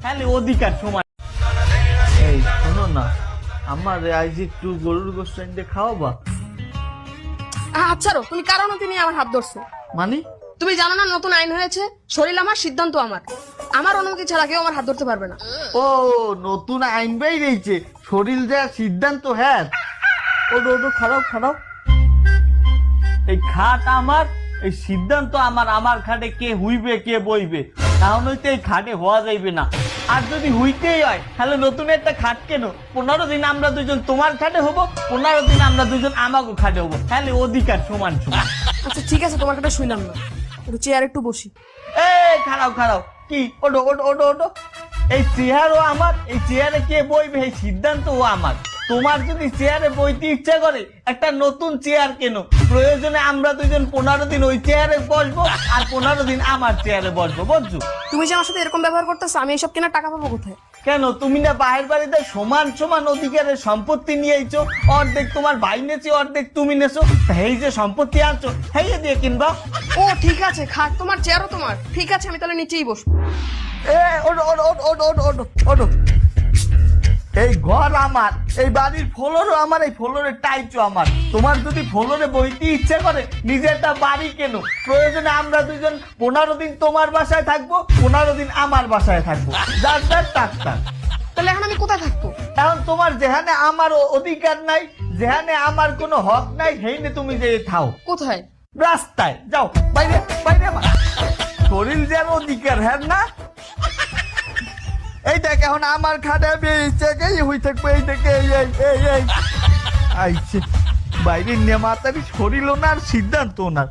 তাহলে অধিকার সমান। এই শোনো না, আমার আজ একটু গরুর গোশত এনে খাওয়াবা? আচ্ছা রো, তুমি কারণ তুমি আমার হাত ধরছো মানে তুমি জানো না নতুন আইন হয়েছে, শরীর আমার সিদ্ধান্ত আমার, আমার অনুমতি ছাড়া কেউ আমার হাত ধরতে পারবে না। ও নতুন আইন বেরিয়েছে, শরীর দেওয়ার সিদ্ধান্ত। হ্যাঁ ওটো ওটো খারাপ খারাপ, এই খাট আমার, এই সিদ্ধান্ত আমার। আমার খাটে কে হুইবে কে বইবে, তাহলে তো এই খাটে হওয়া যাইবে না। আর যদি হুইতেই হয় তাহলে নতুন একটা খাট কেন? 15 দিন আমরা দুজন তোমার খাটে হবো, 15 দিন আমরা দুজন আমাকে খাটে হবো, তাহলে অধিকার সমান সমান। আচ্ছা ঠিক আছে, তোমার কথা শুনলাম না, একটু চেয়ার একটু বসি। এই খারাপ খারাপ, কি ওটো ওটো ওটো ওটো, এই চেয়ারও আমার, এই চেয়ারে কে বইবে এই সিদ্ধান্তও আমার। তোমার যদি চেয়ারে বইতে ইচ্ছা করে একটা নতুন চেয়ার কেন, প্রয়োজনে আমরা দুজন 15 দিন ওই চেয়ারে বসবো আর 15 দিন আমার চেয়ারে বসবো, বুঝছো? তুমি যে আমার সাথে এরকম ব্যবহার করতেছো, আমি এইসব কেনার টাকা পাবো কোথায়? কেন তুমি না বাহির বাড়িতে সমান সমান অধিকারের সম্পত্তি নিয়েছো? অর্ধেক তোমার ভাই নেছে, অর্ধেক তুমি নেছো, এই যে সম্পত্তি আনছো সেই দিয়ে কিনবা। ও ঠিক আছে, খাট তোমার চেয়ারও তোমার, ঠিক আছে আমি তাহলে নিচেই বসবো। এই ঘর আমার, এই বাড়ির ফ্লোরও আমার, এই ফ্লোরের টাইচও আমার। তোমার যদি ফ্লোরে বইতে ইচ্ছে করে নিজে একটা বাড়ি কেন, প্রয়োজনে আমরা দুজন 15 দিন তোমার বাসায় থাকবো, 15 দিন আমার বাসায় থাকবো, যার যার টাকা। তাহলে এখন আমি কোথায় থাকবো? এখন তোমার যেখানে আমার অধিকার নাই, যেখানে আমার কোনো হক নাই, সেইনে তুমি যে থাও। কোথায়? রাস্তায় যাও, বাইরে বাইরে আমার শরীর যেন অধিকার। হ্যাঁ না, এই দেখ এখন আমার খাটে বেরিয়েছে, এই হই থাকবো, এই দেখে এই এই এই এই আইছে বাইরে নেমাতারি শরীর ওনার, সিদ্ধান্ত ওনার।